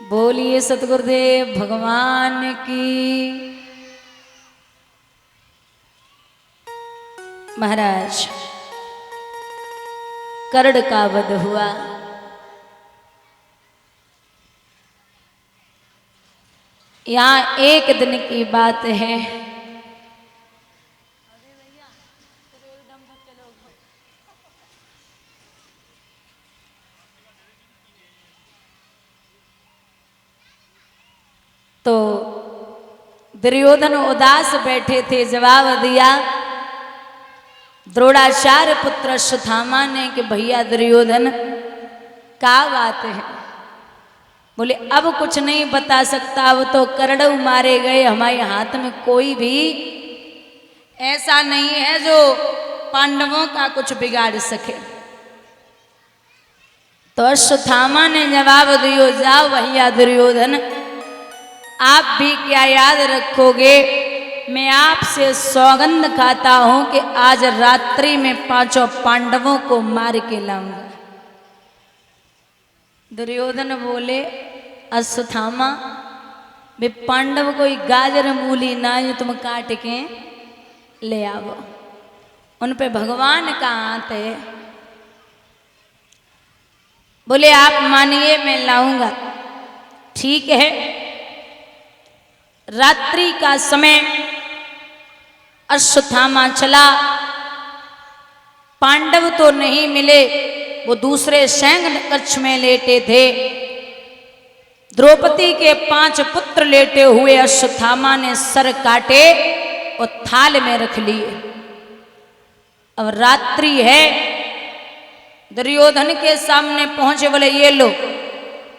बोलिए सतगुरुदेव भगवान की। महाराज कर्ण का वध हुआ। यहाँ एक दिन की बात है। तो दुर्योधन उदास बैठे थे, जवाब दिया द्रोणाचार्य पुत्र अश्वत्थामा ने कि भैया दुर्योधन क्या बात है। बोले अब कुछ नहीं बता सकता, अब तो कर्ण मारे गए, हमारे हाथ में कोई भी ऐसा नहीं है जो पांडवों का कुछ बिगाड़ सके। तो अश्वत्थामा ने जवाब दियो, जाओ भैया दुर्योधन, आप भी क्या याद रखोगे, मैं आपसे सौगंध खाता हूं कि आज रात्रि में 5 पांडवों को मार के लाऊंगा। दुर्योधन बोले अश्वत्थामा वे पांडव कोई गाजर मूली ना जो तुम काट के ले आओ, उन पे भगवान का हाथ है। बोले आप मानिए मैं लाऊंगा। ठीक है। रात्रि का समय अश्वत्थामा चला, पांडव तो नहीं मिले, वो दूसरे सैन्य कक्ष में लेटे थे। द्रौपदी के 5 पुत्र लेटे हुए अश्वत्थामा ने सर काटे और थाल में रख लिए। अब रात्रि है, दुर्योधन के सामने पहुंचे, बोले ये लो,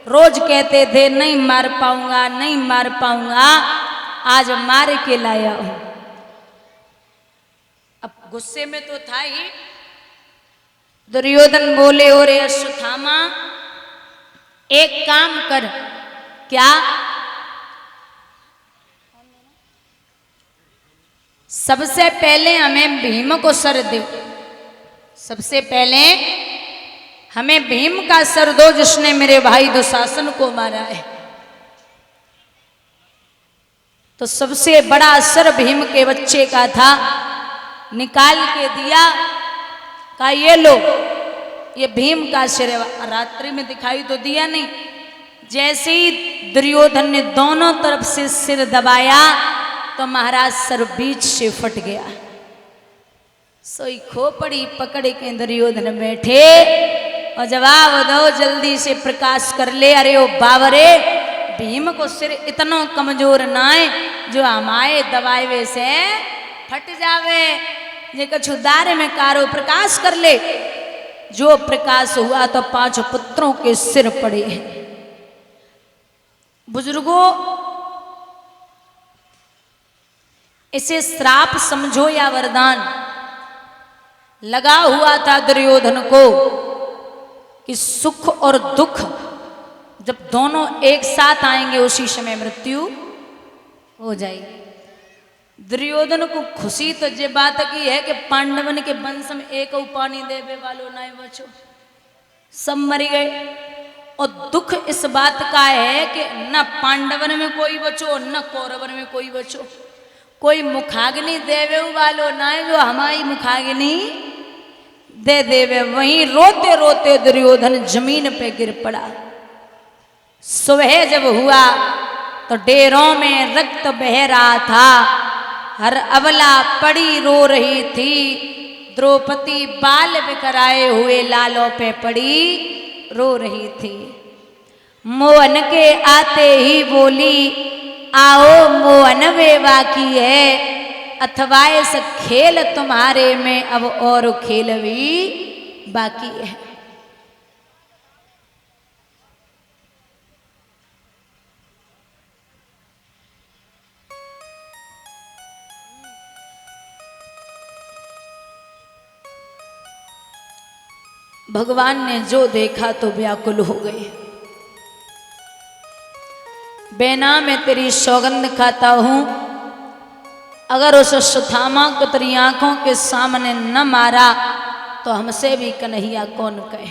रोज कहते थे नहीं मार पाऊंगा नहीं मार पाऊंगा, आज मार के लाया हूं। अब गुस्से में तो था ही। दुर्योधन बोले ओरे अश्वत्थामा एक काम कर, क्या? सबसे पहले हमें भीम को सर दो, सबसे पहले हमें भीम का सर दो जिसने मेरे भाई दुशासन को मारा है। तो सबसे बड़ा सर भीम के बच्चे का था, निकाल के दिया, कहा ये लो, ये भीम का सिर है। रात्रि में दिखाई तो दिया नहीं। जैसे ही दुर्योधन ने दोनों तरफ से सिर दबाया तो महाराज सर बीच से फट गया। सोई खोपड़ी पकड़ के दुर्योधन बैठे और जवाब दो जल्दी से प्रकाश कर ले। अरे ओ बावरे, भीम को सिर इतना कमजोर ना है जो हमारे दबावे से फट जावे। ये कछु दारे में कारो प्रकाश कर ले। जो प्रकाश हुआ तो 5 पुत्रों के सिर पड़े हैं। बुजुर्गों, इसे श्राप समझो या वरदान। लगा हुआ था दुर्योधन को कि सुख और दुख जब दोनों एक साथ आएंगे उसी समय मृत्यु हो जाएगी। दुर्योधन को खुशी तो ये बात की है कि पांडवन के वंश में एक पानी देवे वालों ना बचो, सब मर गए। और दुख इस बात का है कि न पांडवन में कोई बचो न कौरवन में कोई बचो, कोई मुखाग्नि देवे वालों ना है जो हमारी मुखाग्नि दे देवे। वहीं रोते रोते दुर्योधन जमीन पे गिर पड़ा। सुबह जब हुआ तो डेरों में रक्त बह रहा था, हर अबला पड़ी रो रही थी। द्रौपदी बाल बिखराए हुए लालों पे पड़ी रो रही थी। मोहन के आते ही बोली, आओ मोहन वे बाकी है, अथवा इस खेल तुम्हारे में अब और खेल भी बाकी है। भगवान ने जो देखा तो व्याकुल हो गए। बेना मैं तेरी सौगंध खाता हूं, अगर उस अश्वत्थामा को तेरी आंखों के सामने न मारा तो हमसे भी कन्हैया कौन कहे।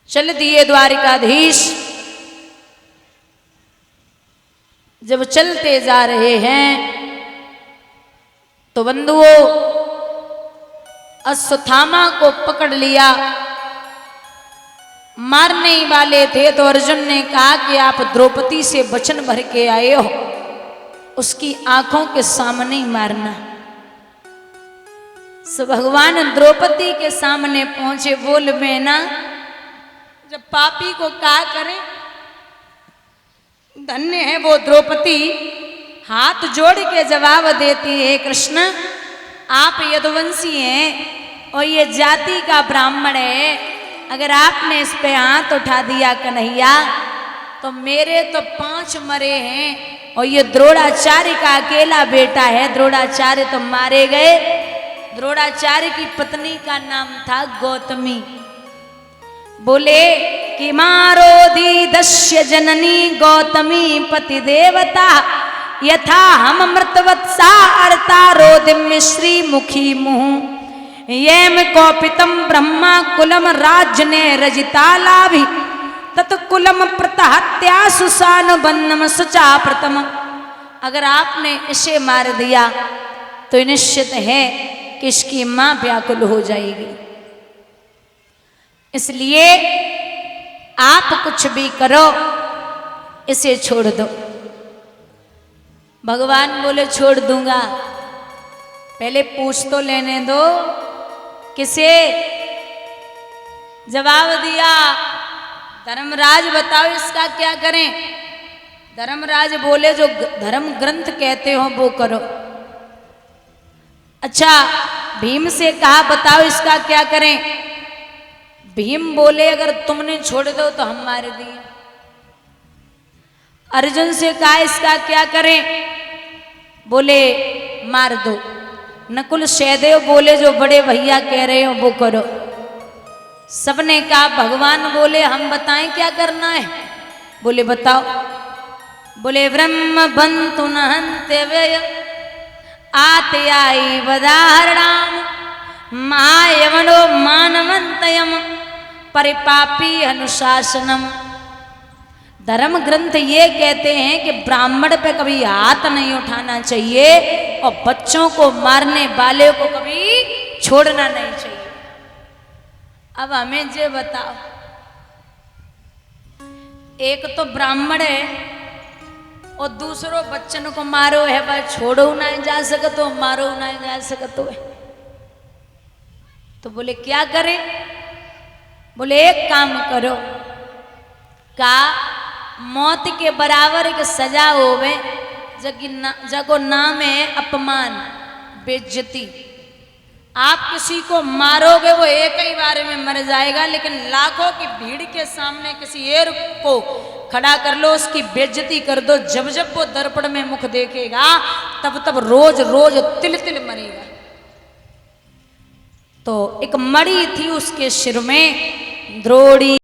चल दिए द्वारिकाधीश। जब चलते जा रहे हैं तो बंधुओं अश्वत्थामा को पकड़ लिया। मारने ही वाले थे तो अर्जुन ने कहा कि आप द्रौपदी से वचन भर के आए हो, उसकी आंखों के सामने ही मारना। सो भगवान द्रौपदी के सामने पहुंचे। बोल में ना, जब पापी को क्या करें, धन्य है वो द्रौपदी। हाथ जोड़ के जवाब देती है, कृष्ण आप यदुवंशी हैं और ये जाति का ब्राह्मण है, अगर आपने इस पे हाथ उठा दिया कन्हैया तो मेरे तो 5 मरे हैं और ये द्रोणाचार्य का अकेला बेटा है। द्रोणाचार्य तो मारे गए। द्रोणाचार्य की पत्नी का नाम था गौतमी। बोले कि मारोधी दस्य जननी गौतमी पति देवता यथा हम मृतवत्सा अर्ता रोदिम्य श्री मुखी मुहु येम कौपितम ब्रह्मा कुलम राज्य ने रजिता लाभि तत्कुलम प्रतहत्या सुसान बन्नम सुचा प्रथम। अगर आपने इसे मार दिया तो निश्चित है कि इसकी मां व्याकुल हो जाएगी, इसलिए आप कुछ भी करो इसे छोड़ दो। भगवान बोले छोड़ दूंगा, पहले पूछ तो लेने दो किसे। जवाब दिया, धर्मराज बताओ इसका क्या करें। धर्मराज बोले जो धर्म ग्रंथ कहते हो वो करो। अच्छा भीम से कहा बताओ इसका क्या करें। भीम बोले अगर तुमने छोड़ दो तो हम मार दिए। अर्जुन से कहा इसका क्या करें, बोले मार दो। नकुल सहदेव बोले जो बड़े भैया कह रहे हो वो करो। सबने कहा भगवान बोले हम बताएं क्या करना है। बोले बताओ। बोले ब्रह्म बंतु नहंते व्यय आते आई वदाहरणाम मायवनो मानवंतयम परिपापी अनुशासनम। धर्म ग्रंथ ये कहते हैं कि ब्राह्मण पे कभी हाथ नहीं उठाना चाहिए और बच्चों को मारने वाले को कभी छोड़ना नहीं चाहिए। अब हमें जे बताओ, एक तो ब्राह्मण है और दूसरो बच्चन को मारो है, भाई छोड़ो ना जा सकतो मारो ना जा सकतो है। तो बोले क्या करें। बोले एक काम करो, का मौत के बराबर के सजा होवे जगो नाम है अपमान बेइज्जती। आप किसी को मारोगे वो एक ही बार में मर जाएगा, लेकिन लाखों की भीड़ के सामने किसी एक को खड़ा कर लो, उसकी बेइज्जती कर दो। जब जब वो दर्पण में मुख देखेगा तब तब रोज रोज तिल तिल मरेगा। तो एक मणि थी उसके सिर में, द्रोणी